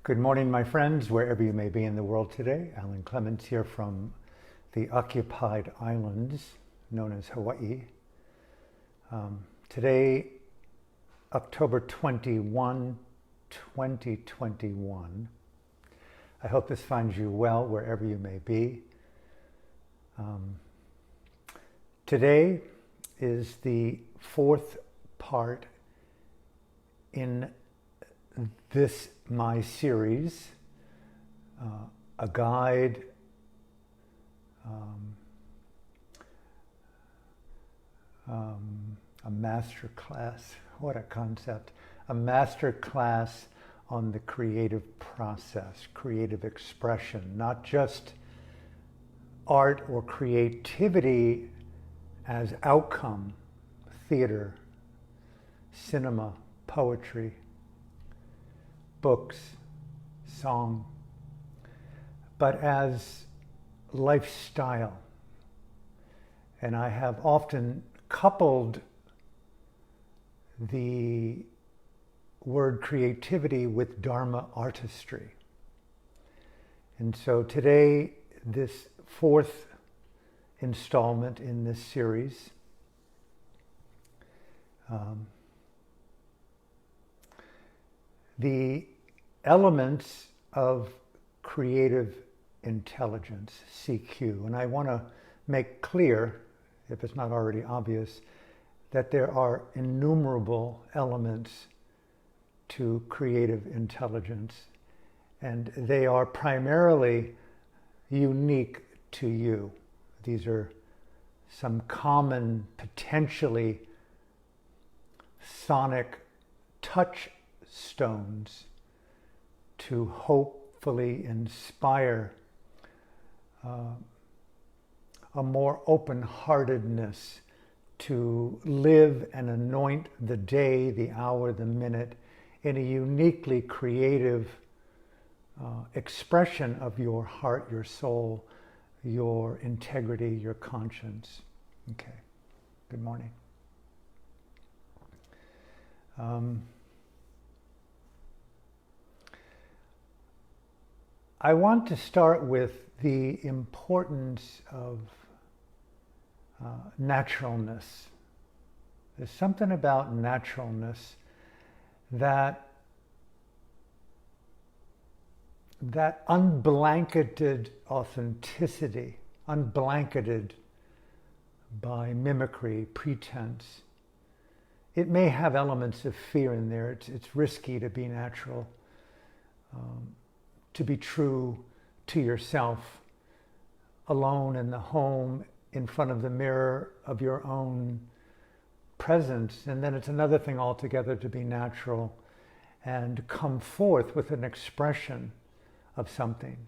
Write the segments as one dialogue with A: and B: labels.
A: Good morning, my friends, wherever you may be in the world today. Alan Clements here from the occupied islands known as Hawaii. Today, October 21, 2021. I hope this finds you well wherever you may be. Today is the fourth part in this my series, a guide, a master class. What a concept! A master class on the creative process, creative expression, not just art or creativity as outcome, theater, cinema, poetry, books, song, but as lifestyle. And I have often coupled the word creativity with Dhamma artistry. And so today, this fourth installment in this series, the elements of creative intelligence, CQ. And I want to make clear, if it's not already obvious, that there are innumerable elements to creative intelligence, and they are primarily unique to you. These are some common, potentially sonic touchstones to hopefully inspire a more open-heartedness to live and anoint the day, the hour, the minute in a uniquely creative expression of your heart, your soul, your integrity, your conscience. Okay, good morning. I want to start with the importance of naturalness. There's something about naturalness that unblanketed authenticity, unblanketed by mimicry, pretense. It may have elements of fear in there. It's risky to be natural, to be true to yourself, alone in the home, in front of the mirror of your own presence. And then it's another thing altogether to be natural and come forth with an expression of something.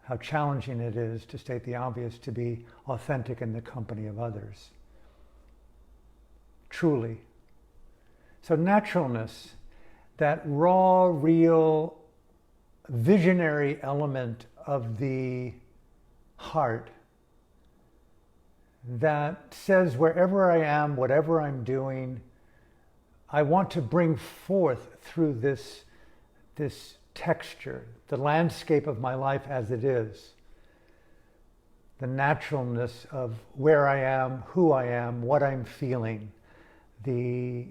A: How challenging it is, to state the obvious, to be authentic in the company of others. Truly. So naturalness, that raw, real, visionary element of the heart that says wherever I am, whatever I'm doing, I want to bring forth through this texture, the landscape of my life as it is, the naturalness of where I am, who I am, what I'm feeling, the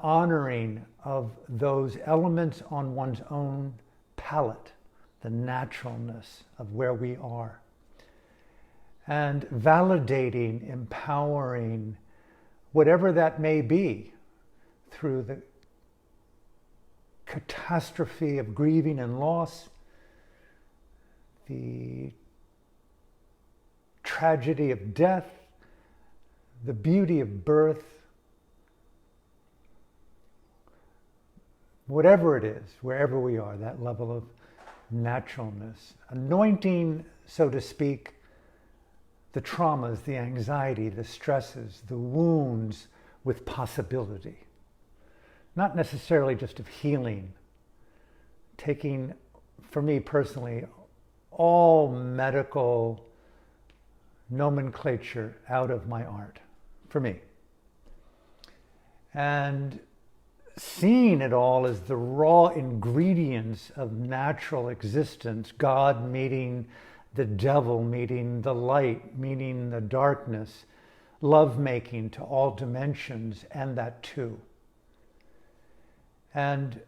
A: honoring of those elements on one's own palette, the naturalness of where we are, and validating, empowering, whatever that may be, through the catastrophe of grieving and loss, the tragedy of death, the beauty of birth, whatever it is, wherever we are, that level of naturalness, anointing, so to speak, the traumas, the anxiety, the stresses, the wounds with possibility. Not necessarily just of healing, taking, for me personally, all medical nomenclature out of my art, for me. And seeing it all as the raw ingredients of natural existence, God meeting the devil, meeting the light, meeting the darkness, love making to all dimensions, and that too. And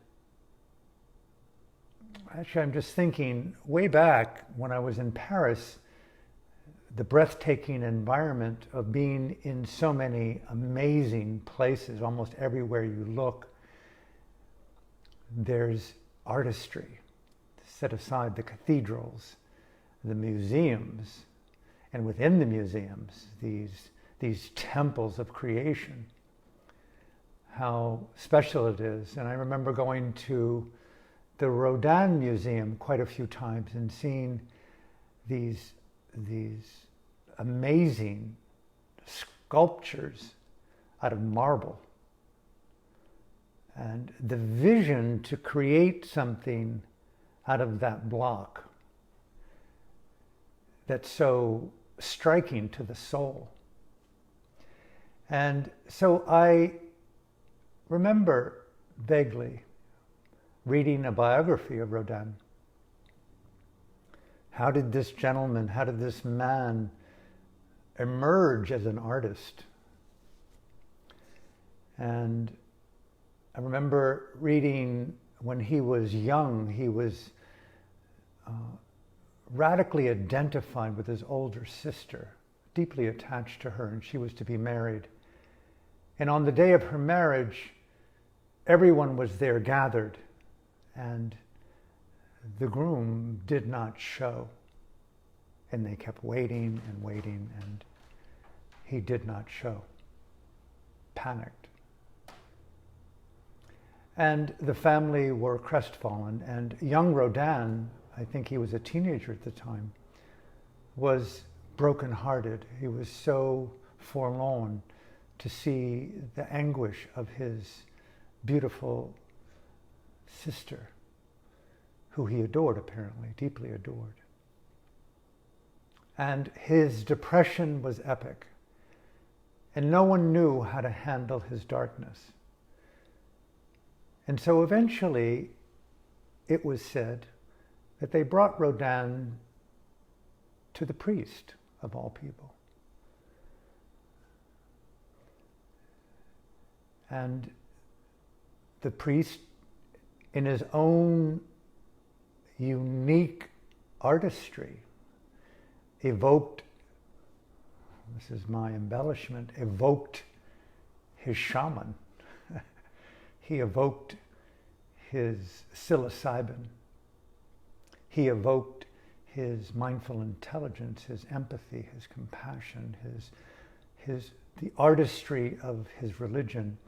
A: actually, I'm just thinking, way back when I was in Paris, the breathtaking environment of being in so many amazing places, almost everywhere you look, there's artistry. Set aside the cathedrals, the museums, and within the museums, these temples of creation, how special it is. And I remember going to the Rodin Museum quite a few times and seeing these amazing sculptures out of marble. And the vision to create something out of that block that's so striking to the soul. And so I remember vaguely reading a biography of Rodin. How did this gentleman, how did this man emerge as an artist? And I remember reading when he was young, he was radically identified with his older sister, deeply attached to her, and she was to be married. And on the day of her marriage, everyone was there gathered, and the groom did not show. And they kept waiting and waiting, and he did not show. Panicked. And the family were crestfallen, and young Rodin, I think he was a teenager at the time, was brokenhearted. He was so forlorn to see the anguish of his beautiful sister, who he adored, apparently, deeply adored. And his depression was epic, and no one knew how to handle his darkness. And so eventually, it was said that they brought Rodin to the priest, of all people. And the priest, in his own unique artistry, evoked, this is my embellishment, evoked his shaman. He evoked his psilocybin. He evoked his mindful intelligence, his empathy, his compassion, the artistry of his religion,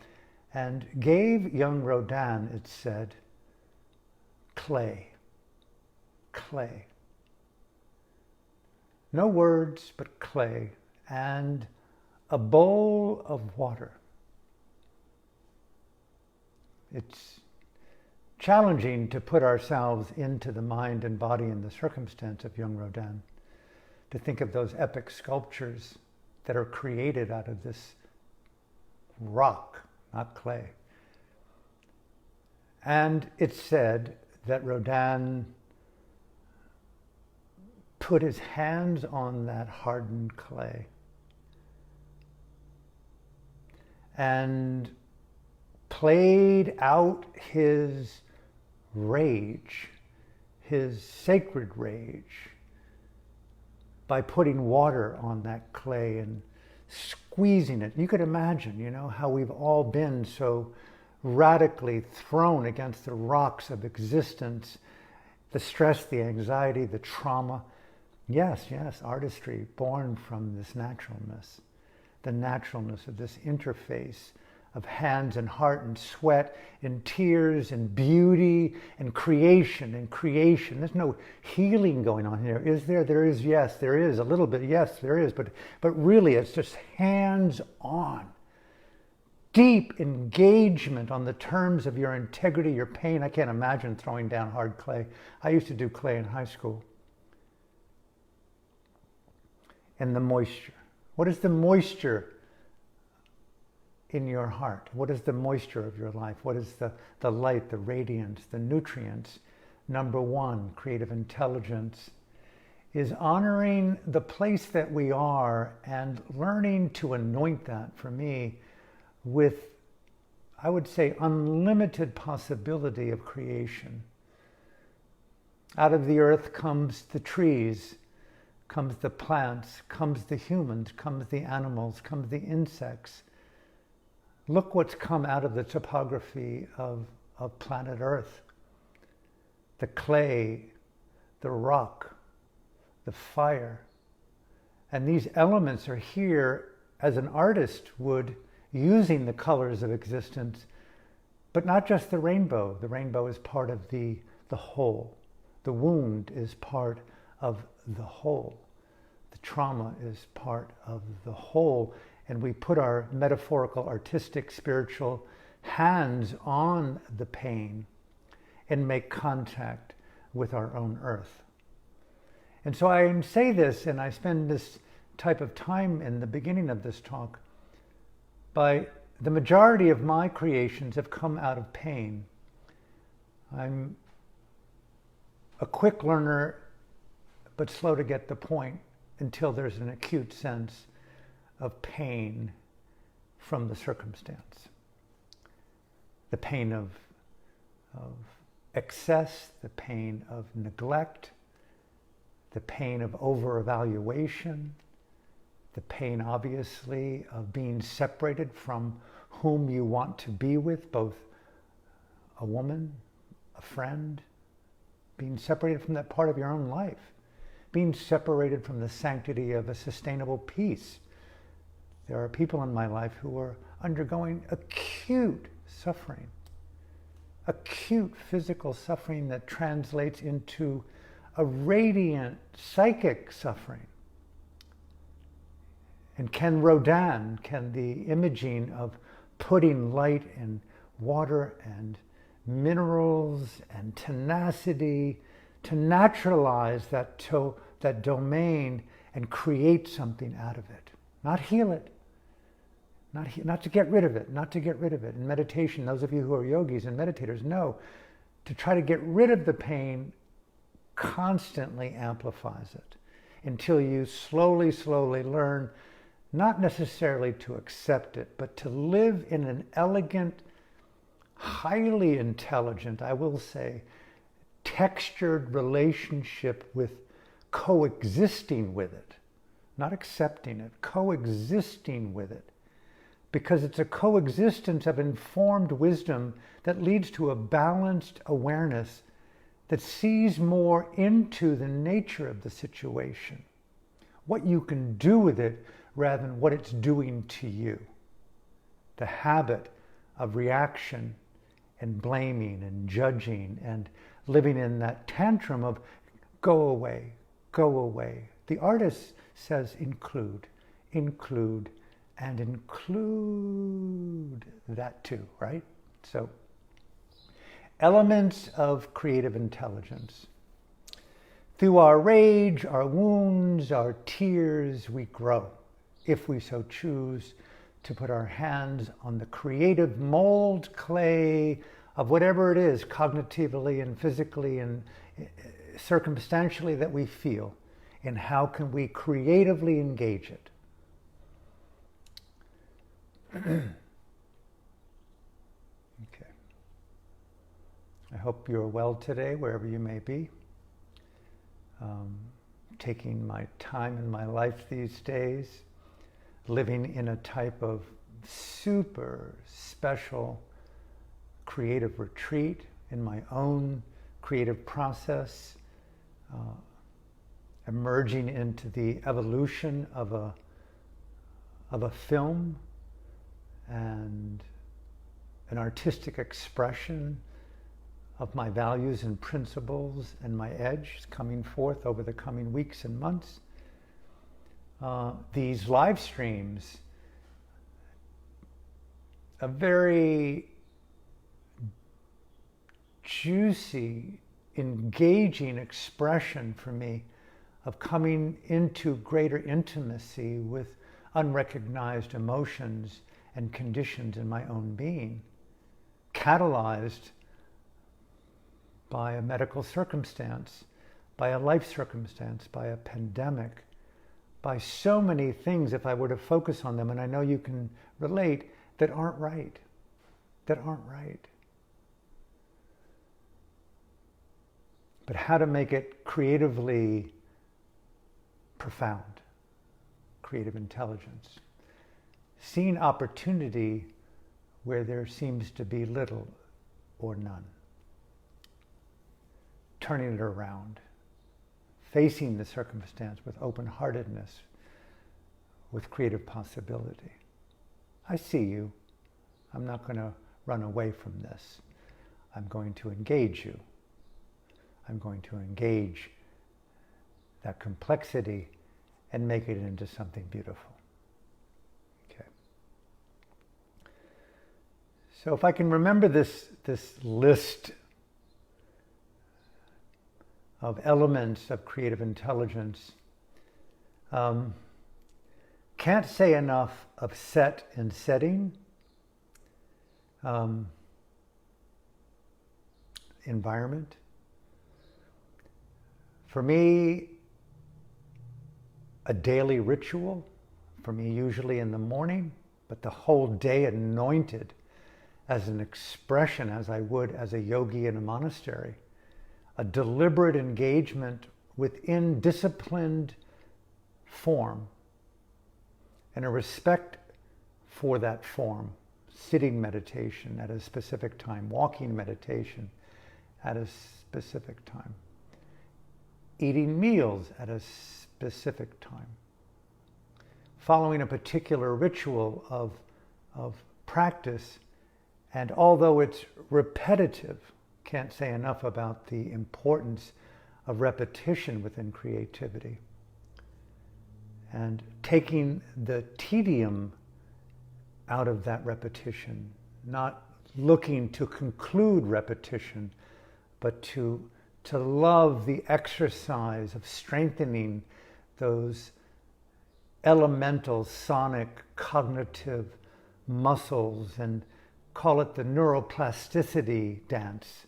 A: and gave young Rodin, it said, clay. No words, but clay, and a bowl of water. It's challenging to put ourselves into the mind and body and the circumstance of young Rodin, to think of those epic sculptures that are created out of this rock, not clay. And it's said that Rodin put his hands on that hardened clay and played out his rage, his sacred rage, by putting water on that clay and squeezing it. You could imagine, how we've all been so radically thrown against the rocks of existence, the stress, the anxiety, the trauma. Yes, artistry born from this naturalness, the naturalness of this interface of hands and heart and sweat and tears and beauty and creation. There's no healing going on here. Is there? There is, yes, there is. A little bit, yes, there is. But really, it's just hands-on. Deep engagement on the terms of your integrity, your pain. I can't imagine throwing down hard clay. I used to do clay in high school. And the moisture. What is the moisture in your heart? What is the moisture of your life? What is the light, the radiance, the nutrients? Number one, creative intelligence is honoring the place that we are and learning to anoint that, for me, with, I would say, unlimited possibility of creation. Out of the earth comes the trees, comes the plants, comes the humans, comes the animals, comes the insects. Look what's come out of the topography of planet Earth. The clay, the rock, the fire. And these elements are here as an artist would, using the colors of existence, but not just the rainbow. The rainbow is part of the whole. The wound is part of the whole. The trauma is part of the whole. And we put our metaphorical, artistic, spiritual hands on the pain and make contact with our own earth. And so I say this, and I spend this type of time in the beginning of this talk, by the majority of my creations have come out of pain. I'm a quick learner, but slow to get the point until there's an acute sense of pain from the circumstance. The pain of excess, the pain of neglect, the pain of over-evaluation, the pain, obviously, of being separated from whom you want to be with, both a woman, a friend, being separated from that part of your own life, being separated from the sanctity of a sustainable peace. There are people in my life who are undergoing acute suffering, acute physical suffering that translates into a radiant psychic suffering. And can Rodin, can the imaging of putting light and water and minerals and tenacity to naturalize that domain and create something out of it, not heal it, not to get rid of it, not to get rid of it. In meditation, those of you who are yogis and meditators know, to try to get rid of the pain constantly amplifies it until you slowly learn not necessarily to accept it, but to live in an elegant, highly intelligent, I will say, textured relationship with coexisting with it, not accepting it, coexisting with it. Because it's a coexistence of informed wisdom that leads to a balanced awareness that sees more into the nature of the situation, what you can do with it rather than what it's doing to you. The habit of reaction and blaming and judging and living in that tantrum of go away, go away. The artist says include, include, and include that too, right? So, elements of creative intelligence. Through our rage, our wounds, our tears, we grow, if we so choose to put our hands on the creative mold clay of whatever it is, cognitively and physically and circumstantially, that we feel, and how can we creatively engage it. Okay. I hope you're well today, wherever you may be. Taking my time in my life these days, living in a type of super special creative retreat in my own creative process, emerging into the evolution of a film and an artistic expression of my values and principles and my edge coming forth over the coming weeks and months. These live streams, a very juicy, engaging expression for me of coming into greater intimacy with unrecognized emotions and conditioned in my own being, catalyzed by a medical circumstance, by a life circumstance, by a pandemic, by so many things, if I were to focus on them, and I know you can relate, that aren't right. But how to make it creatively profound, creative intelligence. Seeing opportunity where there seems to be little or none. Turning it around. Facing the circumstance with open-heartedness, with creative possibility. I see you. I'm not going to run away from this. I'm going to engage you. I'm going to engage that complexity and make it into something beautiful. Okay. So if I can remember this list of elements of creative intelligence, can't say enough of set and setting, environment. For me, a daily ritual, for me usually in the morning, but the whole day anointed as an expression, as I would as a yogi in a monastery. A deliberate engagement within disciplined form and a respect for that form. Sitting meditation at a specific time, walking meditation at a specific time, eating meals at a specific time, following a particular ritual of practice, and although it's repetitive, can't say enough about the importance of repetition within creativity. And taking the tedium out of that repetition, not looking to conclude repetition, but to love the exercise of strengthening those elemental, sonic, cognitive muscles, and call it the neuroplasticity dance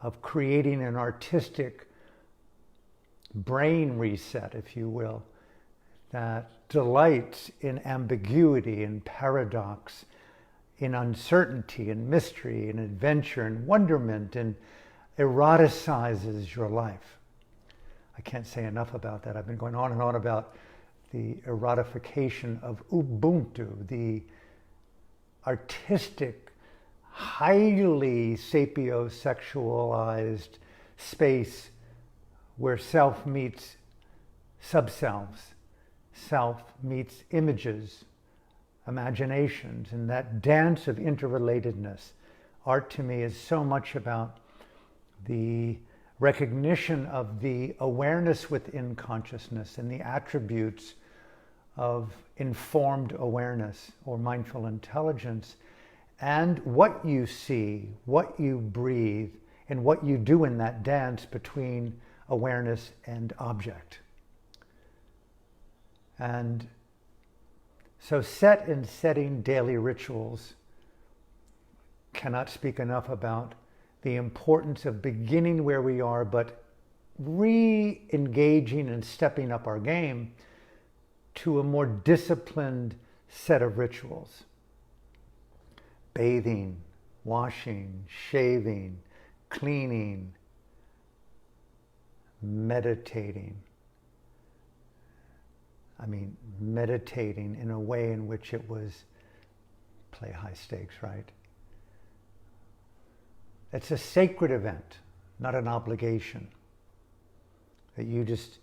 A: of creating an artistic brain reset, if you will, that delights in ambiguity and paradox, in uncertainty and mystery and adventure and wonderment, and eroticizes your life. I can't say enough about that. I've been going on and on about the erotification of Ubuntu, the artistic, highly sapiosexualized space where self meets subselves, self meets images, imaginations, and that dance of interrelatedness. Art to me is so much about the recognition of the awareness within consciousness and the attributes of informed awareness or mindful intelligence, and what you see, what you breathe, and what you do in that dance between awareness and object. And so set and setting daily rituals cannot speak enough about the importance of beginning where we are, but re-engaging and stepping up our game to a more disciplined set of rituals. Bathing, washing, shaving, cleaning, meditating. Meditating in a way in which it was play high stakes, right? It's a sacred event, not an obligation. That you just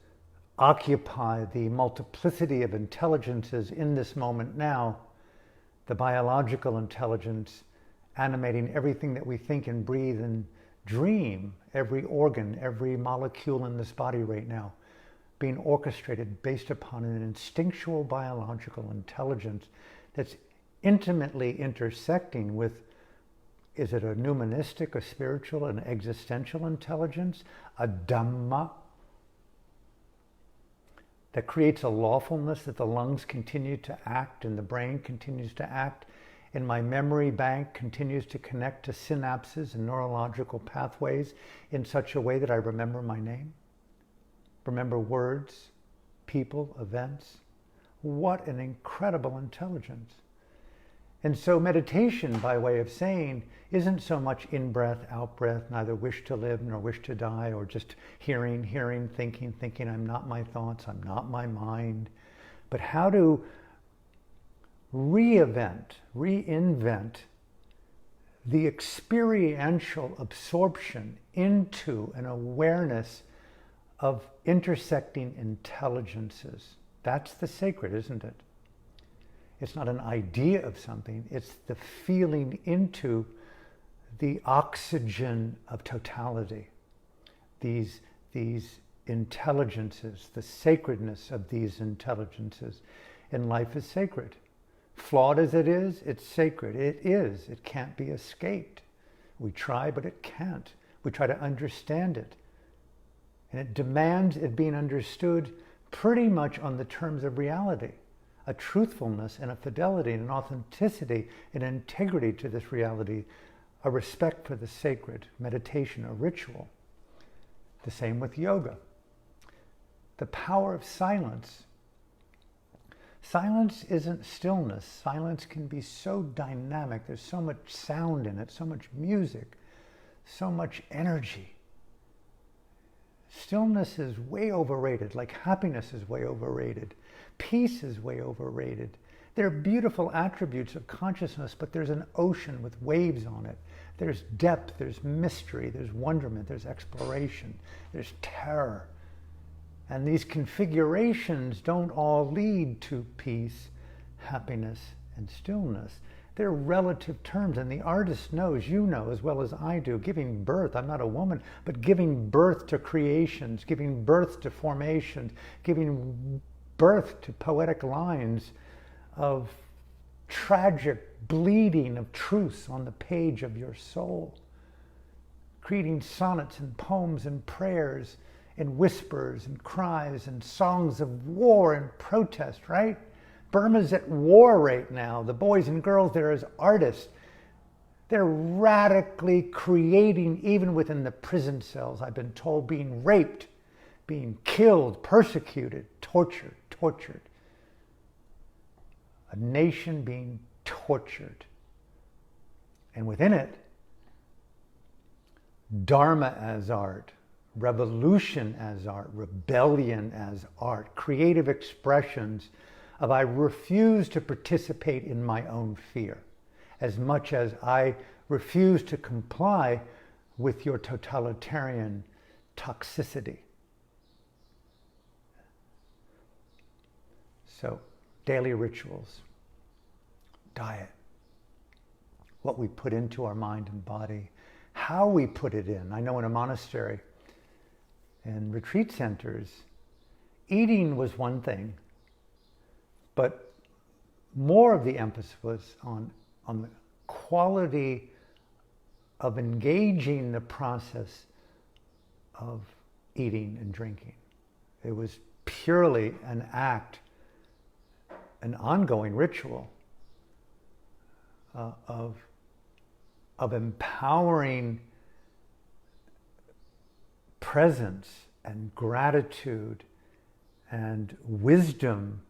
A: occupy the multiplicity of intelligences in this moment now, the biological intelligence animating everything that we think and breathe and dream, every organ, every molecule in this body right now, being orchestrated based upon an instinctual biological intelligence that's intimately intersecting with, is it a numismatic, a spiritual, an existential intelligence, a Dhamma that creates a lawfulness that the lungs continue to act and the brain continues to act in my memory bank continues to connect to synapses and neurological pathways in such a way that I remember my name, remember words, people, events. What an incredible intelligence. And so meditation, by way of saying, isn't so much in-breath, out-breath, neither wish to live nor wish to die, or just hearing, thinking, I'm not my thoughts, I'm not my mind. But how to reinvent the experiential absorption into an awareness of intersecting intelligences. That's the sacred, isn't it? It's not an idea of something, it's the feeling into the oxygen of totality. These intelligences, the sacredness of these intelligences. And life is sacred. Flawed as it is, it's sacred. It is. It can't be escaped. We try, but it can't. We try to understand it. And it demands it being understood pretty much on the terms of reality. A truthfulness and a fidelity and an authenticity and integrity to this reality, a respect for the sacred, meditation, a ritual. The same with yoga. The power of silence. Silence isn't stillness. Silence can be so dynamic. There's so much sound in it, so much music, so much energy. Stillness is way overrated, like happiness is way overrated. Peace is way overrated. They're beautiful attributes of consciousness, but there's an ocean with waves on it. There's depth, there's mystery, there's wonderment, there's exploration, there's terror. And these configurations don't all lead to peace, happiness, and stillness. They're relative terms, and the artist knows, you know as well as I do, giving birth, I'm not a woman, but giving birth to creations, giving birth to formations, giving birth to poetic lines of tragic bleeding of truths on the page of your soul, creating sonnets and poems and prayers and whispers and cries and songs of war and protest, right? Burma's at war right now. The boys and girls there as artists, they're radically creating, even within the prison cells, I've been told, being raped, being killed, persecuted, tortured. A nation being tortured. And within it, Dharma as art, revolution as art, rebellion as art, creative expressions of I refuse to participate in my own fear as much as I refuse to comply with your totalitarian toxicity. So, daily rituals, diet, what we put into our mind and body, how we put it in. I know in a monastery and retreat centers, eating was one thing, but more of the emphasis was on the quality of engaging the process of eating and drinking. It was purely an act, an ongoing ritual of empowering presence and gratitude and wisdom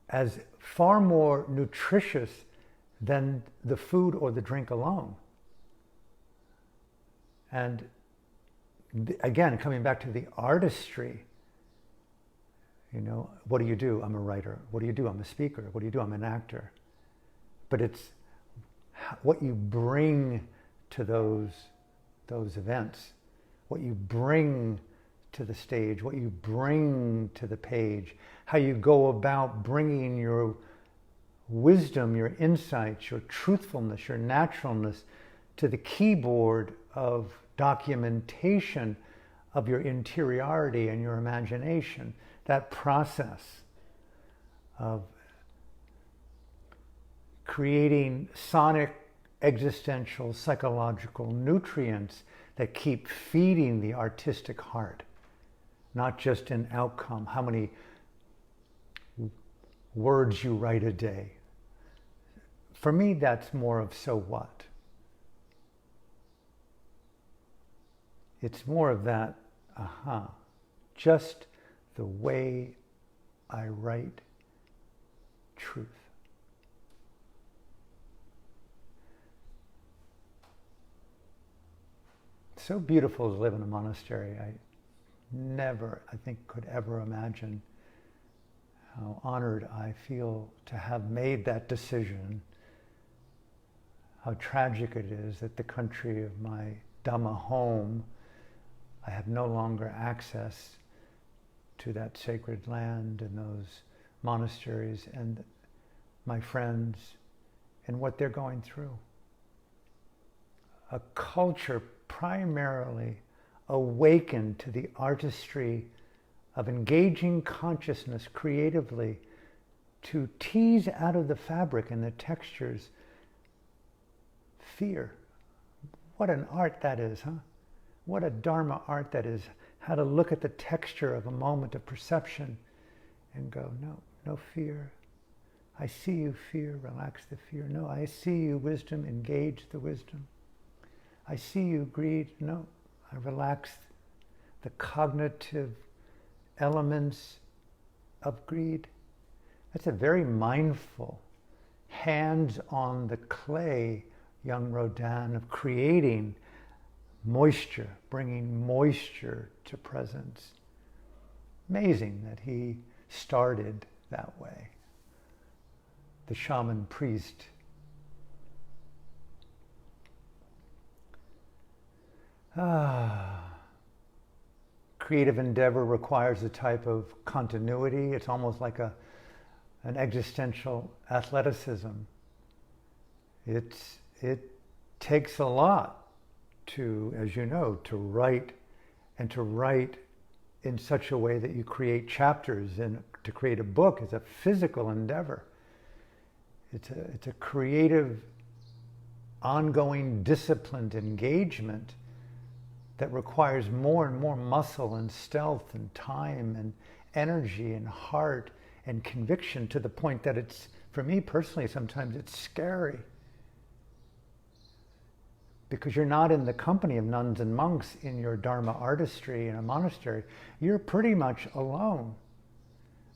A: as far more nutritious than the food or the drink alone. And again, coming back to the artistry, you know, what do you do? I'm a writer. What do you do? I'm a speaker. What do you do? I'm an actor. But it's what you bring to those events, what you bring to the stage, what you bring to the page, how you go about bringing your wisdom, your insights, your truthfulness, your naturalness to the keyboard of documentation of your interiority and your imagination. That process of creating sonic, existential, psychological nutrients that keep feeding the artistic heart, not just an outcome, how many words you write a day, For me, that's more of so what. It's more of that, just the way I write truth. It's so beautiful to live in a monastery. I never, I think, could ever imagine how honored I feel to have made that decision. How tragic it is that the country of my Dhamma home, I have no longer access to that sacred land and those monasteries and my friends and what they're going through. A culture primarily awakened to the artistry of engaging consciousness creatively to tease out of the fabric and the textures fear. What an art that is, huh? What a Dharma art that is. How to look at the texture of a moment of perception and go, no, no fear. I see you, fear, relax the fear. No, I see you, wisdom, engage the wisdom. I see you, greed. No, I relax the cognitive elements of greed. That's a very mindful, hands on the clay, young Rodin, of creating moisture, bringing moisture to presence. Amazing that he started that way. The shaman priest. Creative endeavor requires a type of continuity. It's almost like an existential athleticism. It takes a lot to, as you know, to write and to write in such a way that you create chapters, and to create a book is a physical endeavor. It's a creative, ongoing, disciplined engagement that requires more and more muscle and stealth and time and energy and heart and conviction, to the point that it's, for me personally, sometimes it's scary. Because you're not in the company of nuns and monks in your Dharma artistry in a monastery. You're pretty much alone.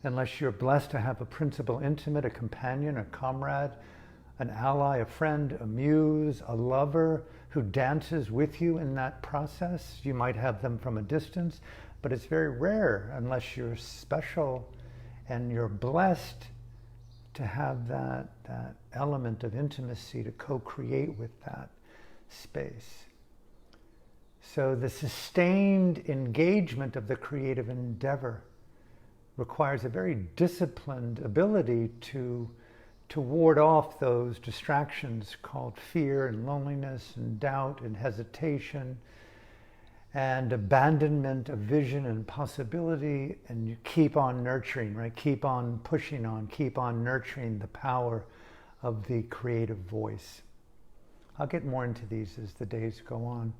A: Unless you're blessed to have a principal intimate, a companion, a comrade, an ally, a friend, a muse, a lover who dances with you in that process. You might have them from a distance, but it's very rare unless you're special and you're blessed to have that element of intimacy to co-create with that space. So the sustained engagement of the creative endeavor requires a very disciplined ability to ward off those distractions called fear and loneliness and doubt and hesitation and abandonment of vision and possibility, and you keep on nurturing, right? Keep on pushing on, keep on nurturing the power of the creative voice. I'll get more into these as the days go on.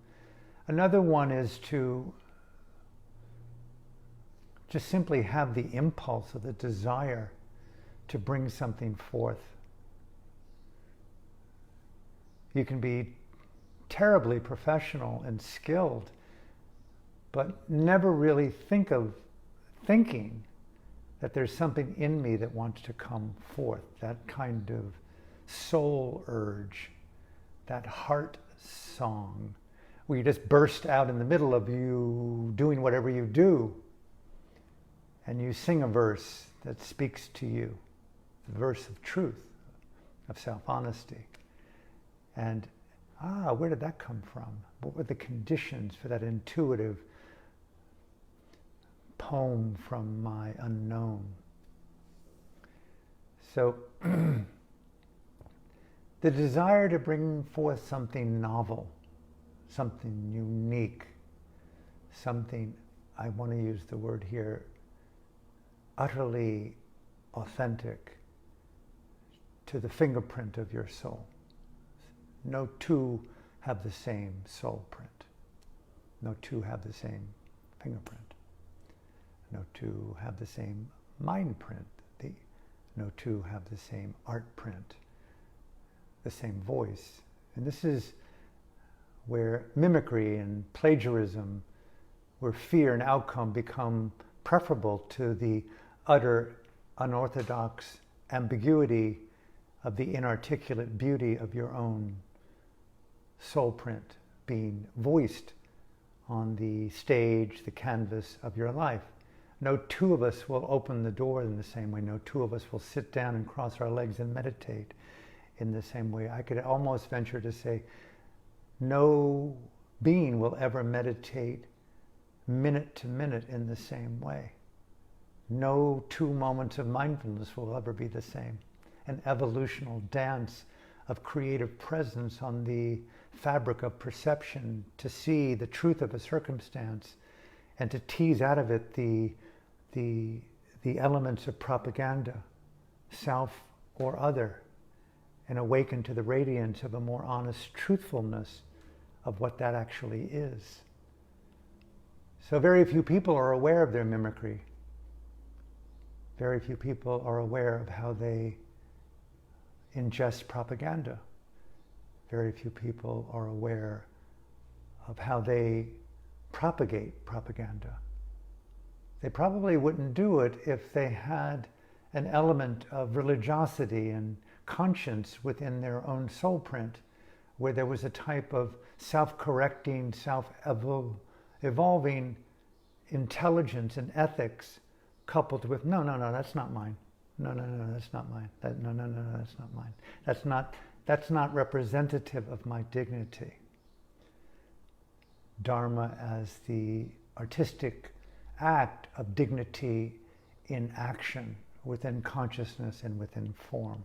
A: Another one is to just simply have the impulse or the desire to bring something forth. You can be terribly professional and skilled, but never really thinking that there's something in me that wants to come forth, that kind of soul urge, that heart song, where you just burst out in the middle of you doing whatever you do, and you sing a verse that speaks to you, the verse of truth, of self-honesty. And, where did that come from? What were the conditions for that intuitive poem from my unknown? So, the desire to bring forth something novel, something unique, something, I want to use the word here, utterly authentic to the fingerprint of your soul. No two have the same soul print. No two have the same fingerprint. No two have the same mind print. No two have the same art print. the same voice. And this is where mimicry and plagiarism, where fear and outcome become preferable to the utter unorthodox ambiguity of the inarticulate beauty of your own soul print being voiced on the stage, the canvas of your life. No two of us will open the door in the same way. No two of us will sit down and cross our legs and meditate in the same way. I could almost venture to say no being will ever meditate minute to minute in the same way. No two moments of mindfulness will ever be the same. An evolutional dance of creative presence on the fabric of perception to see the truth of a circumstance and to tease out of it the elements of propaganda, self or other, and awaken to the radiance of a more honest truthfulness of what that actually is. So very few people are aware of their mimicry. Very few people are aware of how they ingest propaganda. Very few people are aware of how they propagate propaganda. They probably wouldn't do it if they had an element of religiosity and conscience within their own soul print, where there was a type of self-correcting, self-evolving intelligence and ethics coupled with, no, that's not mine. No, that's not mine. No, that's not mine. That's not representative of my dignity. Dharma as the artistic act of dignity in action, within consciousness and within form.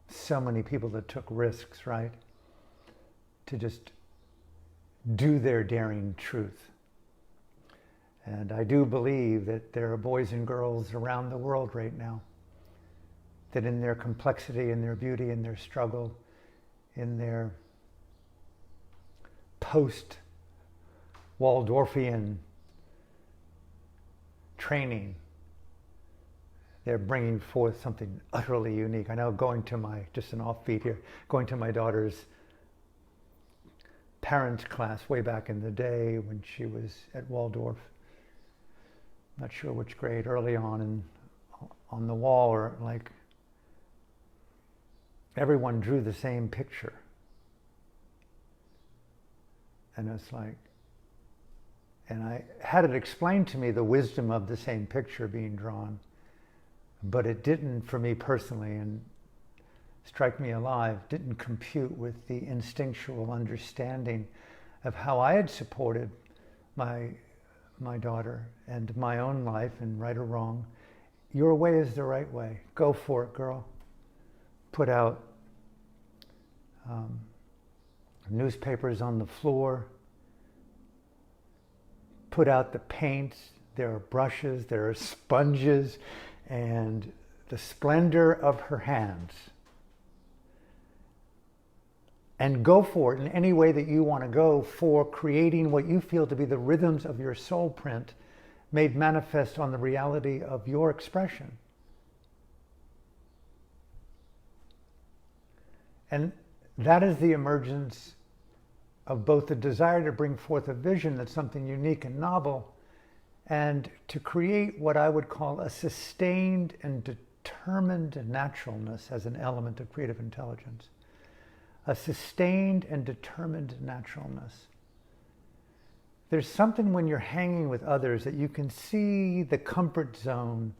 A: So many people that took risks, right? To just do their daring truth. And I do believe that there are boys and girls around the world right now that in their complexity, in their beauty, in their struggle, in their post-Waldorfian training, they're bringing forth something utterly unique. I know just an offbeat here, going to my daughter's parents' class way back in the day when she was at Waldorf, not sure which grade, early on, and on the wall, or like everyone drew the same picture. And it's like, and I had it explained to me, the wisdom of the same picture being drawn, but it didn't, for me personally, and strike me alive, didn't compute with the instinctual understanding of how I had supported my daughter and my own life, and right or wrong, your way is the right way. Go for it, girl. Put out newspapers on the floor. Put out the paints. There are brushes, there are sponges, and the splendor of her hands. And go for it in any way that you want to go for creating what you feel to be the rhythms of your soul print made manifest on the reality of your expression. And that is the emergence of both the desire to bring forth a vision that's something unique and novel, and to create what I would call a sustained and determined naturalness as an element of creative intelligence. A sustained and determined naturalness. There's something when you're hanging with others that you can see the comfort zone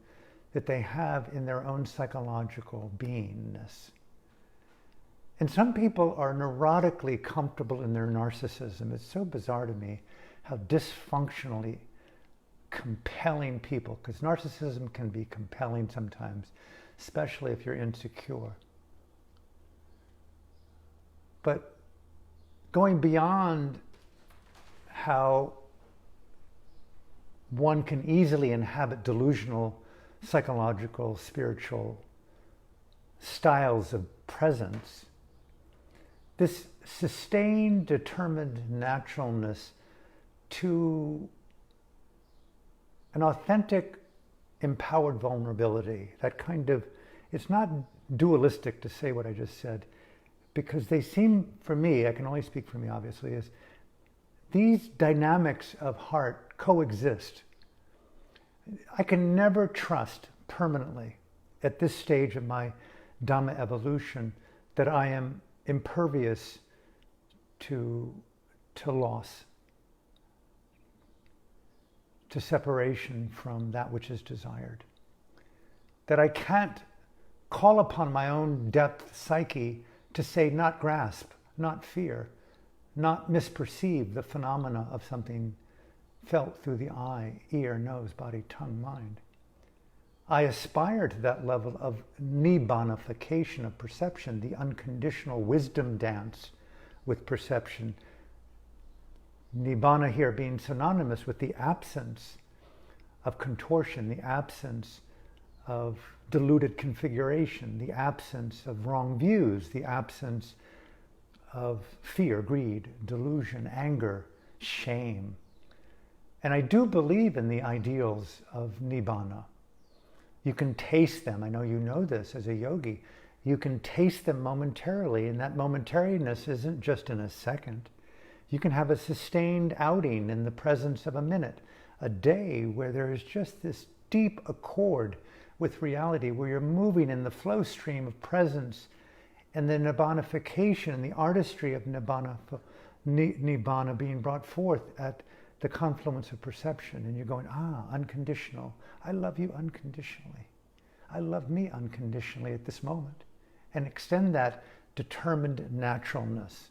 A: that they have in their own psychological beingness. And some people are neurotically comfortable in their narcissism. It's so bizarre to me how dysfunctionally compelling people, because narcissism can be compelling sometimes, especially if you're insecure. But going beyond how one can easily inhabit delusional, psychological, spiritual styles of presence, this sustained, determined naturalness to an authentic, empowered vulnerability, that kind of, it's not dualistic to say what I just said, because they seem, for me, I can only speak for me obviously, is these dynamics of heart coexist. I can never trust permanently at this stage of my Dhamma evolution that I am impervious to loss, to separation from that which is desired. That I can't call upon my own depth psyche to say not grasp, not fear, not misperceive the phenomena of something felt through the eye, ear, nose, body, tongue, mind. I aspire to that level of nibbanification of perception, the unconditional wisdom dance with perception. Nibbana here being synonymous with the absence of contortion, the absence of diluted configuration, the absence of wrong views, the absence of fear, greed, delusion, anger, shame. And I do believe in the ideals of Nibbana. You can taste them. I know you know this as a yogi. You can taste them momentarily, and that momentariness isn't just in a second. You can have a sustained outing in the presence of a minute, a day, where there is just this deep accord with reality, where you're moving in the flow stream of presence and the nibbanification and the artistry of nibbana being brought forth at the confluence of perception. And you're going, unconditional. I love you unconditionally. I love me unconditionally at this moment. And extend that determined naturalness.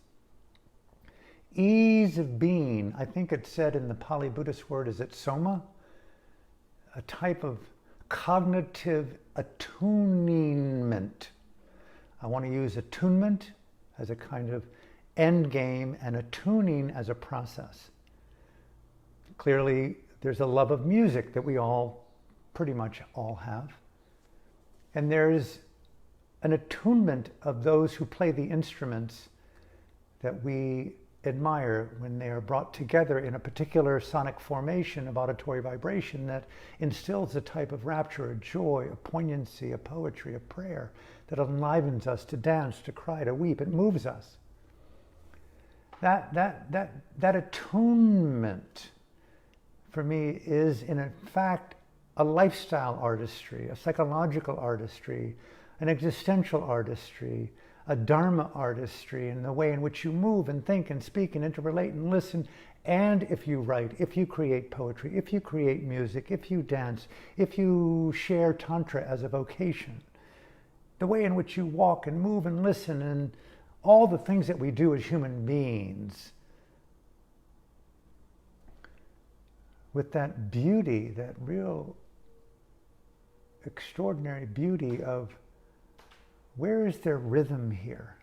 A: Ease of being, I think it's said in the Pali Buddhist word, is it soma? A type of cognitive attunement. I want to use attunement as a kind of end game and attuning as a process. Clearly, there's a love of music that we all, pretty much all have. And there's an attunement of those who play the instruments that we admire when they are brought together in a particular sonic formation of auditory vibration that instills a type of rapture, a joy, a poignancy, a poetry, a prayer that enlivens us to dance, to cry, to weep. It moves us. That attunement for me is in fact a lifestyle artistry, a psychological artistry, an existential artistry, a Dharma artistry in the way in which you move and think and speak and interrelate and listen. And if you write, if you create poetry, if you create music, if you dance, if you share Tantra as a vocation, the way in which you walk and move and listen and all the things that we do as human beings, with that beauty, that real extraordinary beauty of where is there rhythm here?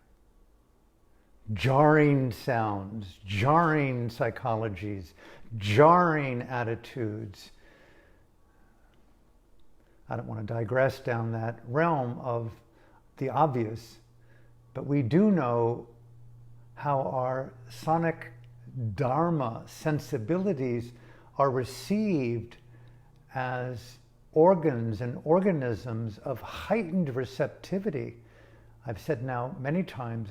A: Jarring sounds, jarring psychologies, jarring attitudes. I don't want to digress down that realm of the obvious, but we do know how our sonic Dharma sensibilities are received as organs and organisms of heightened receptivity. I've said now many times,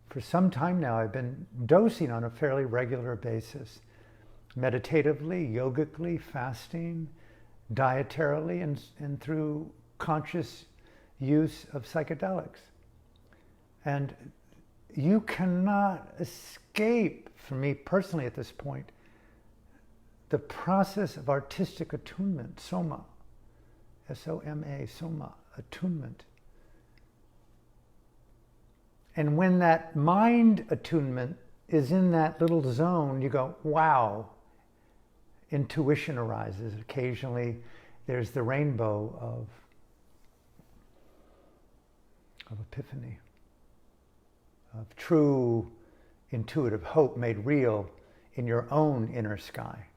A: for some time now, I've been dosing on a fairly regular basis, meditatively, yogically, fasting, dietarily, and through conscious use of psychedelics. And you cannot escape, for me personally at this point, the process of artistic attunement, soma, S-O-M-A, soma, attunement. And when that mind attunement is in that little zone, you go, wow, intuition arises. Occasionally there's the rainbow of epiphany, of true intuitive hope made real in your own inner sky,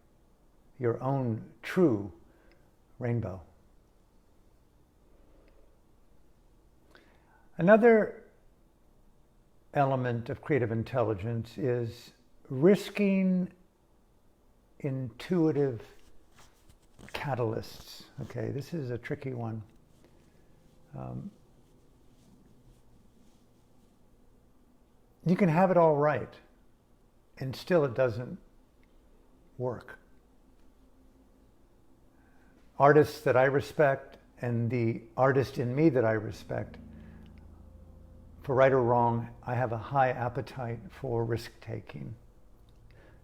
A: your own true rainbow. Another element of creative intelligence is risking intuitive catalysts. Okay, this is a tricky one. You can have it all right, and still it doesn't work. Artists that I respect and the artist in me that I respect, for right or wrong, I have a high appetite for risk-taking,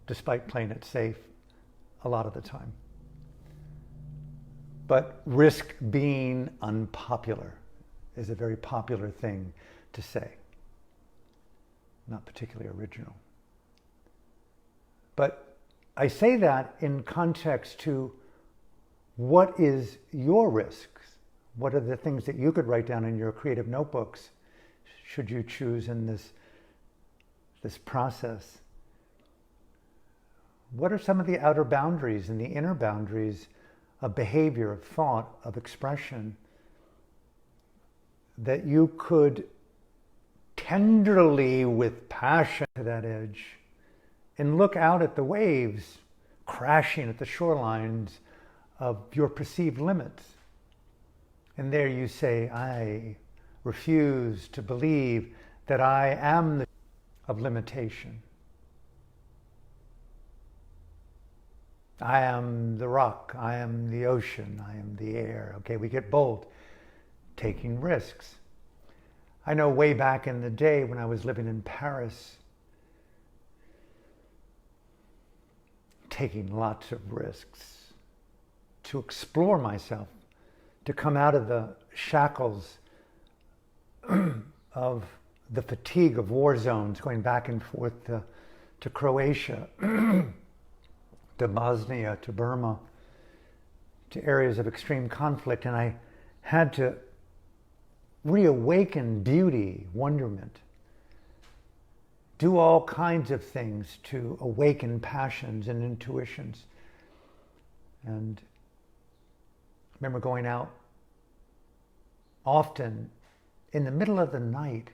A: despite playing it safe a lot of the time. But risk being unpopular is a very popular thing to say. Not particularly original. But I say that in context to what is your risks? What are the things that you could write down in your creative notebooks should you choose in this process? What are some of the outer boundaries and the inner boundaries of behavior, of thought, of expression that you could tenderly, with passion to that edge, and look out at the waves crashing at the shorelines of your perceived limits? And there you say, I refuse to believe that I am the of limitation. I am the rock, I am the ocean, I am the air. Okay, we get bold, taking risks. I know way back in the day when I was living in Paris, taking lots of risks to explore myself, to come out of the shackles of the fatigue of war zones, going back and forth to Croatia, to Bosnia, to Burma, to areas of extreme conflict. And I had to reawaken beauty, wonderment, do all kinds of things to awaken passions and intuitions. And I remember going out often in the middle of the night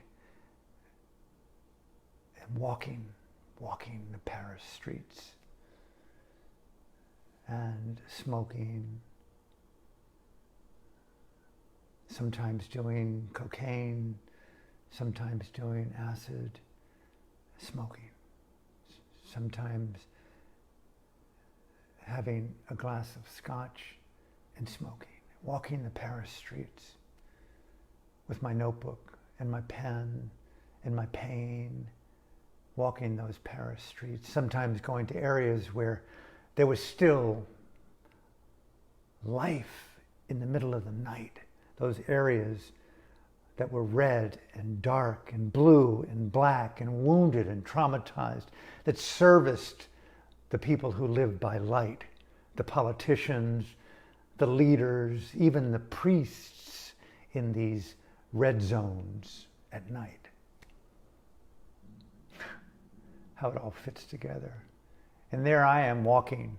A: and walking the Paris streets and smoking, sometimes doing cocaine, sometimes doing acid, smoking, sometimes having a glass of scotch and smoking, walking the Paris streets with my notebook and my pen and my pain, walking those Paris streets, sometimes going to areas where there was still life in the middle of the night, those areas that were red and dark and blue and black and wounded and traumatized, that serviced the people who lived by light, the politicians, the leaders, even the priests in these red zones at night. How it all fits together. And there I am walking,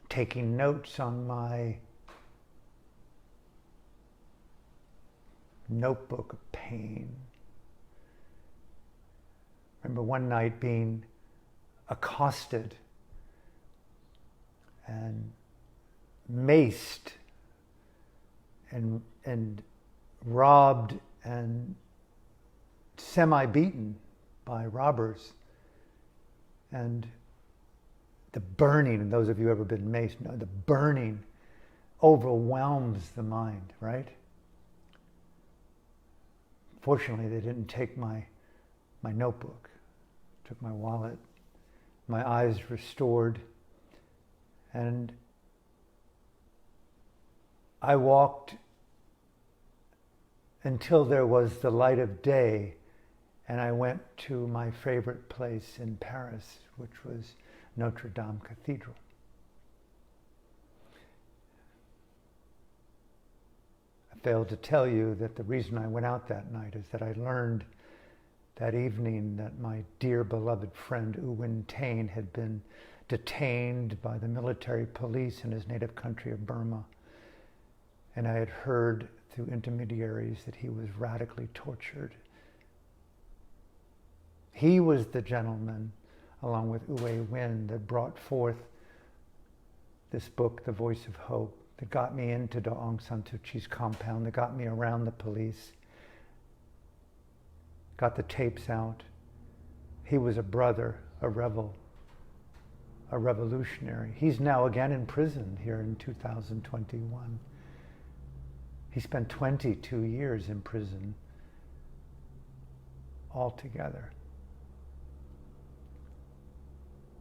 A: taking notes on my notebook of pain. I remember one night being accosted and maced and robbed and semi-beaten by robbers. And the burning, and those of you who have ever been maced know, the burning overwhelms the mind, right? Fortunately, they didn't take my notebook, took my wallet, my eyes restored, and I walked until there was the light of day, and I went to my favorite place in Paris, which was Notre Dame Cathedral. I failed to tell you that the reason I went out that night is that I learned that evening that my dear beloved friend U Win Tain had been detained by the military police in his native country of Burma. And I had heard through intermediaries that he was radically tortured. He was the gentleman, along with U Win, that brought forth this book, The Voice of Hope, that got me into Daw Aung San Suu Kyi's compound, that got me around the police. got the tapes out. He was a brother, a revolutionary. He's now again in prison here in 2021. He spent 22 years in prison altogether.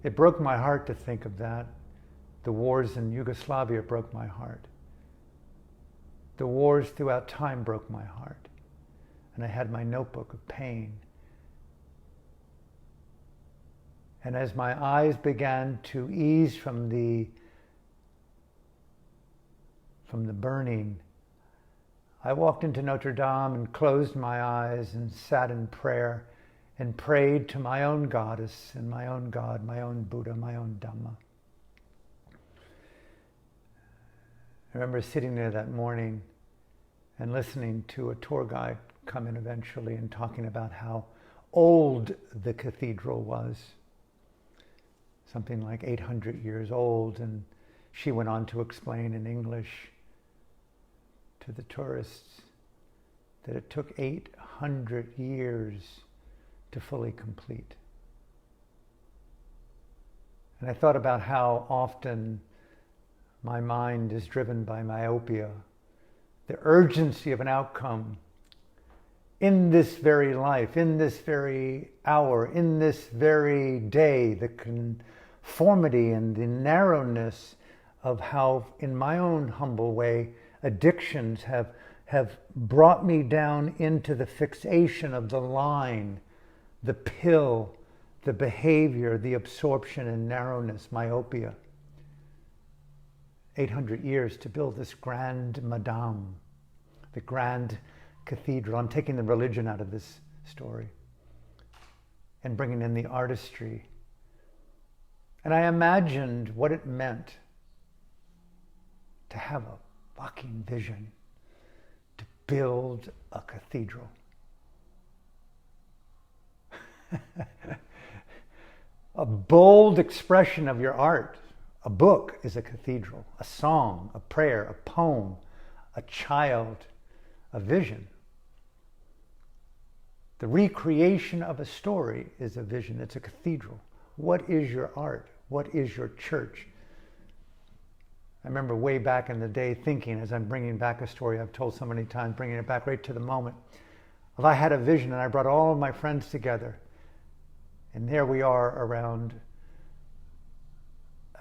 A: It broke my heart to think of that. The wars in Yugoslavia broke my heart. The wars throughout time broke my heart. And I had my notebook of pain. And as my eyes began to ease from the burning, I walked into Notre Dame and closed my eyes and sat in prayer and prayed to my own goddess and my own God, my own Buddha, my own Dhamma. I remember sitting there that morning and listening to a tour guide come in eventually and talking about how old the cathedral was. Something like 800 years old, and she went on to explain in English to the tourists that it took 800 years to fully complete. And I thought about how often my mind is driven by myopia, the urgency of an outcome in this very life, in this very hour, in this very day, the conformity and the narrowness of how, in my own humble way, addictions have brought me down into the fixation of the line, the pill, the behavior, the absorption and narrowness, myopia. 800 years to build this grand madame, the grand cathedral. I'm taking the religion out of this story and bringing in the artistry. And I imagined what it meant to have a fucking vision to build a cathedral. A bold expression of your art. A book is a cathedral. A song, a prayer, a poem, a child, a vision. The recreation of a story is a vision. It's a cathedral. What is your art? What is your church? I remember way back in the day thinking, as I'm bringing back a story I've told so many times, bringing it back right to the moment, if I had a vision and I brought all of my friends together, and there we are around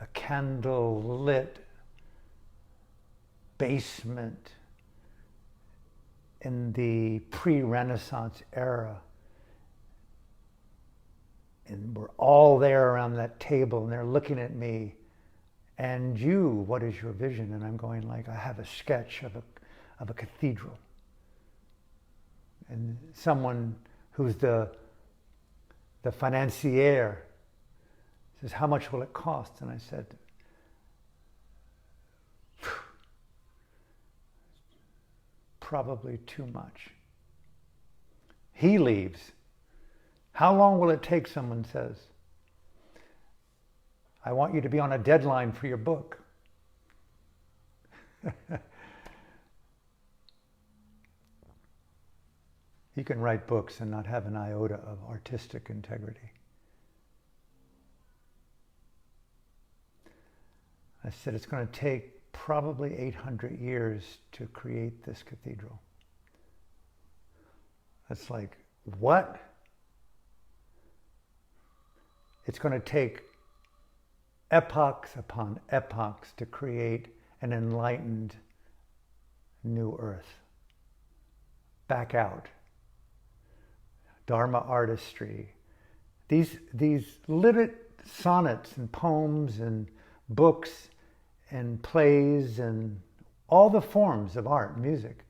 A: a candle-lit basement in the pre-Renaissance era. And we're all there around that table and they're looking at me. And you, what is your vision? And I'm going like, I have a sketch of a cathedral. And someone who's the financier says, how much will it cost? And I said, probably too much. He leaves. How long will it take? Someone says. I want you to be on a deadline for your book. You can write books and not have an iota of artistic integrity. I said, it's going to take probably 800 years to create this cathedral. That's like, what? It's going to take epochs upon epochs to create an enlightened new earth. Back out. Dharma artistry. These lyric sonnets and poems and books and plays and all the forms of art, music,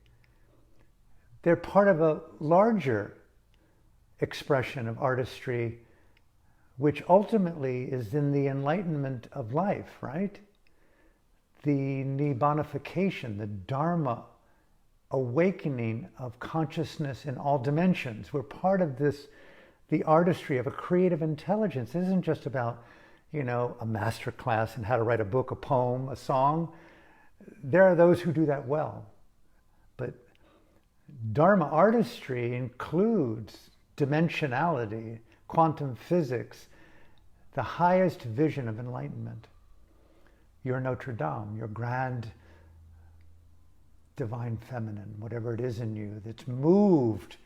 A: they're part of a larger expression of artistry, which ultimately is in the enlightenment of life, right? The nibbanification, the Dharma awakening of consciousness in all dimensions. We're part of this, the artistry of a creative intelligence. It isn't just about, a master class in how to write a book, a poem, a song. There are those who do that well. But Dharma artistry includes dimensionality, quantum physics, the highest vision of enlightenment. Your Notre Dame, your grand divine feminine, whatever it is in you that's moved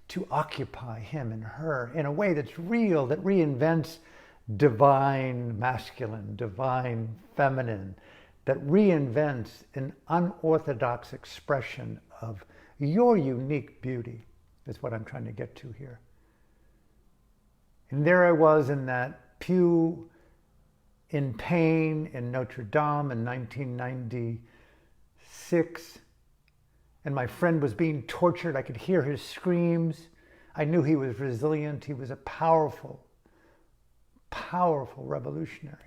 A: to occupy him and her in a way that's real, that reinvents divine masculine, divine feminine, that reinvents an unorthodox expression of your unique beauty, is what I'm trying to get to here. And there I was in that pew in pain in Notre Dame in 1996. And my friend was being tortured. I could hear his screams. I knew he was resilient. He was a powerful, powerful revolutionary.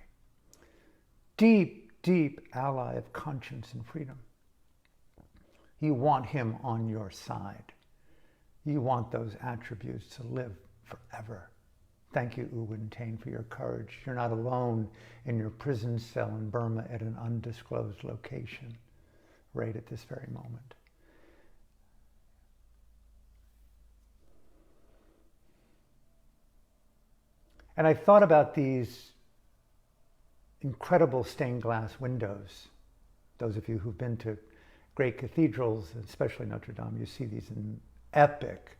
A: Deep, deep ally of conscience and freedom. You want him on your side. You want those attributes to live forever. Thank you, U Wen Tain, for your courage. You're not alone in your prison cell in Burma at an undisclosed location right at this very moment. And I thought about these incredible stained glass windows. Those of you who've been to great cathedrals, especially Notre Dame, you see these in epic,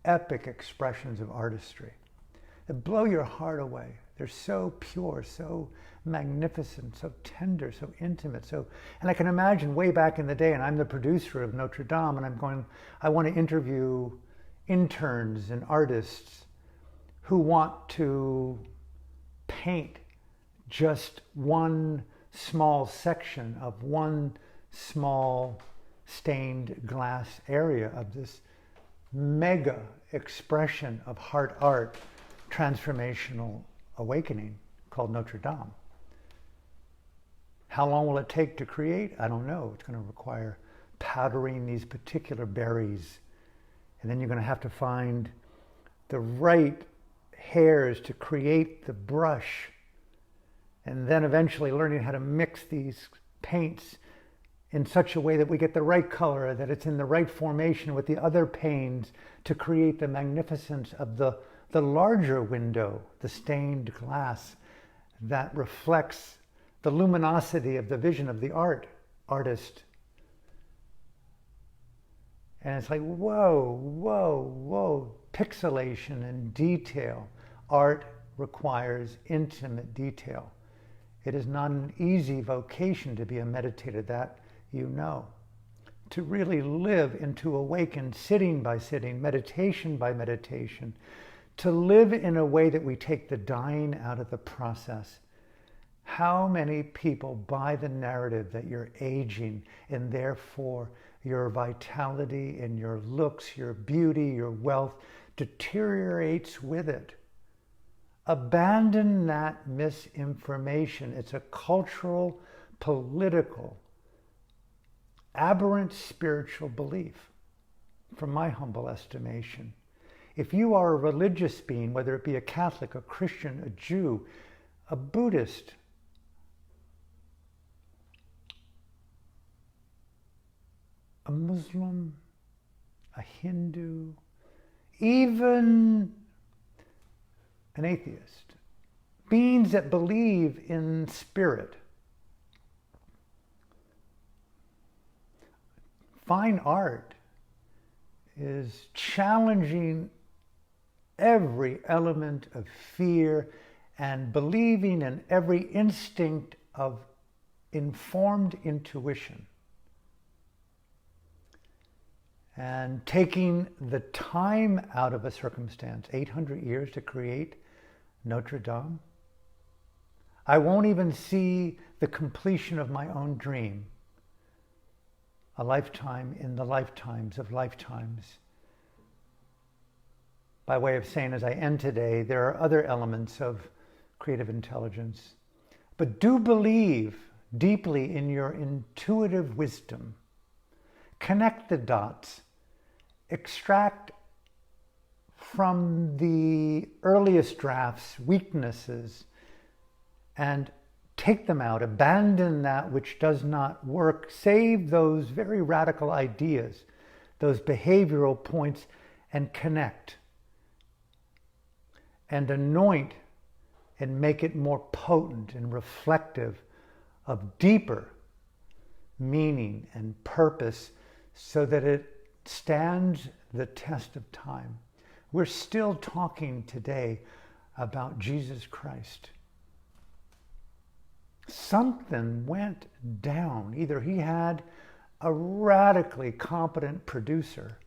A: epic expressions of artistry that blow your heart away. They're so pure, so magnificent, so tender, so intimate. And I can imagine way back in the day, and I'm the producer of Notre Dame, and I want to interview interns and artists who want to paint just one small section of one small stained glass area of this mega expression of heart art, transformational awakening called Notre Dame. How long will it take to create? I don't know. It's going to require powdering these particular berries. And then you're going to have to find the right hairs to create the brush. And then eventually learning how to mix these paints in such a way that we get the right color, that it's in the right formation with the other paints to create the magnificence of the larger window, the stained glass that reflects the luminosity of the vision of the artist. And it's like, whoa, whoa, whoa, pixelation and detail. Art requires intimate detail. It is not an easy vocation to be a meditator, that you know. To really live and to awaken sitting by sitting, meditation by meditation, to live in a way that we take the dying out of the process. How many people buy the narrative that you're aging and therefore your vitality and your looks, your beauty, your wealth deteriorates with it? Abandon that misinformation. It's a cultural, political, aberrant spiritual belief, from my humble estimation. If you are a religious being, whether it be a Catholic, a Christian, a Jew, a Buddhist, a Muslim, a Hindu, even an atheist, beings that believe in spirit, fine art is challenging every element of fear and believing in every instinct of informed intuition. And taking the time out of a circumstance, 800 years to create Notre Dame. I won't even see the completion of my own dream. A lifetime in the lifetimes of lifetimes. By way of saying, as I end today, there are other elements of creative intelligence. But do believe deeply in your intuitive wisdom. Connect the dots. Extract from the earliest drafts weaknesses and take them out. Abandon that which does not work. Save those very radical ideas, those behavioral points, and connect. and anoint and make it more potent and reflective of deeper meaning and purpose so that it stands the test of time. We're still talking today about Jesus Christ. Something went down. Either he had a radically competent producer,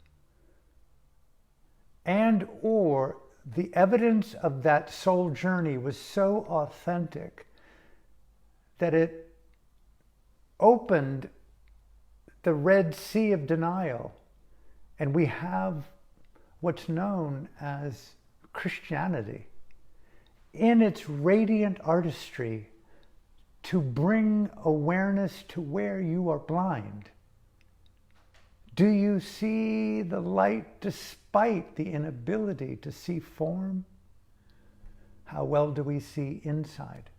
A: and or the evidence of that soul journey was so authentic that it opened the Red Sea of denial, and we have what's known as Christianity in its radiant artistry to bring awareness to where you are blind. Do you see the light despite the inability to see form? How well do we see inside?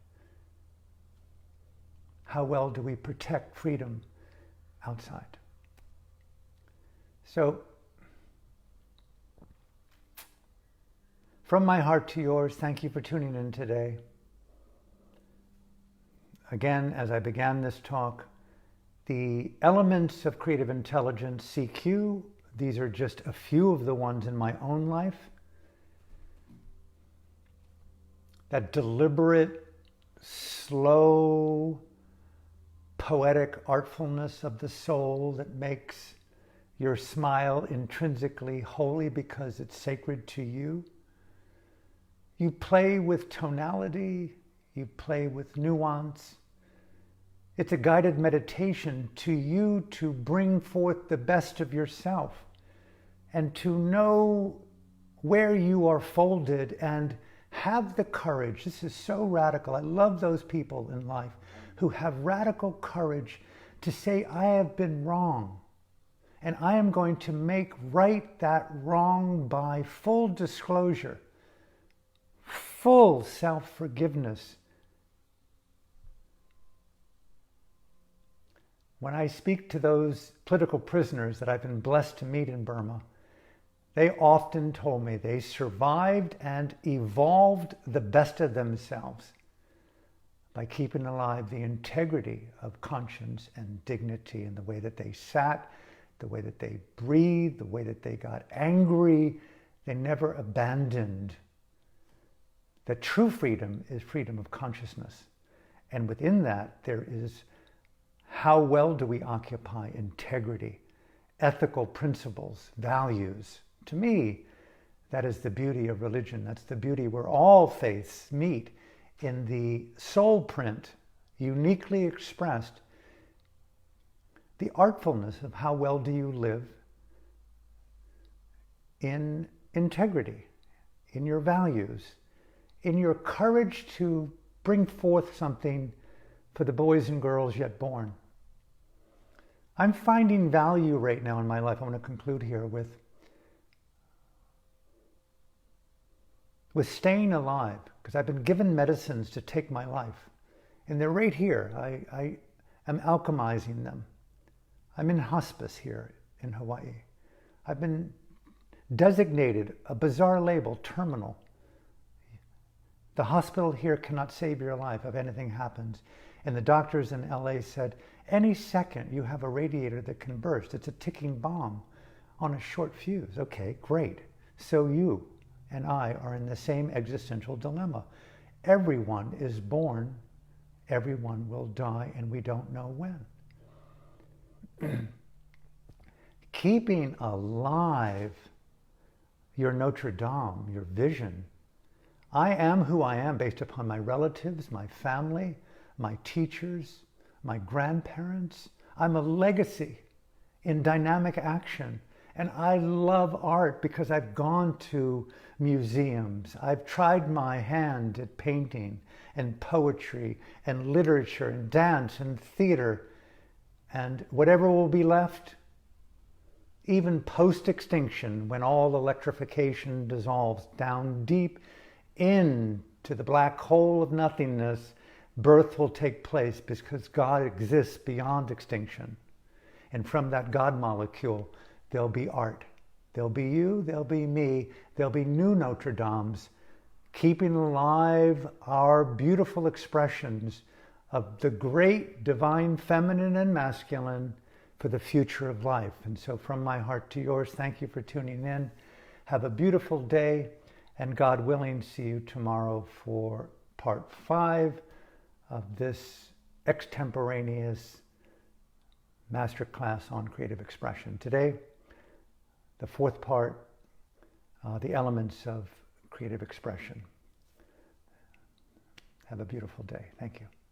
A: How well do we protect freedom outside? So, from my heart to yours, thank you for tuning in today. Again, as I began this talk, the elements of creative intelligence, CQ, these are just a few of the ones in my own life. That deliberate, slow, poetic artfulness of the soul that makes your smile intrinsically holy because it's sacred to you. You play with tonality, you play with nuance. It's a guided meditation to you to bring forth the best of yourself and to know where you are folded and have the courage. This is so radical. I love those people in life who have radical courage to say, I have been wrong, and I am going to make right that wrong by full disclosure, full self-forgiveness. When I speak to those political prisoners that I've been blessed to meet in Burma, they often told me they survived and evolved the best of themselves by keeping alive the integrity of conscience and dignity in the way that they sat, the way that they breathed, the way that they got angry. They never abandoned. That true freedom is freedom of consciousness. And within that, there is how well do we occupy integrity, ethical principles, values. To me, that is the beauty of religion. That's the beauty where all faiths meet in the soul print, uniquely expressed, the artfulness of how well do you live in integrity, in your values, in your courage to bring forth something for the boys and girls yet born. I'm finding value right now in my life. I want to conclude here with staying alive, because I've been given medicines to take my life. And they're right here. I am alchemizing them. I'm in hospice here in Hawaii. I've been designated a bizarre label, terminal. The hospital here cannot save your life if anything happens. And the doctors in LA said, any second you have a radiator that can burst. It's a ticking bomb on a short fuse. Okay, great. So you and I are in the same existential dilemma. Everyone is born, everyone will die, and we don't know when. Keeping alive your Notre Dame, your vision. I am who I am based upon my relatives, my family, my teachers, my grandparents. I'm a legacy in dynamic action. And I love art because I've gone to museums. I've tried my hand at painting and poetry and literature and dance and theater. And whatever will be left, even post-extinction, when all electrification dissolves down deep into the black hole of nothingness, birth will take place because God exists beyond extinction. And from that God molecule, there'll be art. There'll be you, there'll be me, there'll be new Notre Dames keeping alive our beautiful expressions of the great divine feminine and masculine for the future of life. And so from my heart to yours, thank you for tuning in. Have a beautiful day, and God willing, see you tomorrow for part 5 of this extemporaneous masterclass on creative expression. Today, the 4th part, the elements of creative expression. Have a beautiful day. Thank you.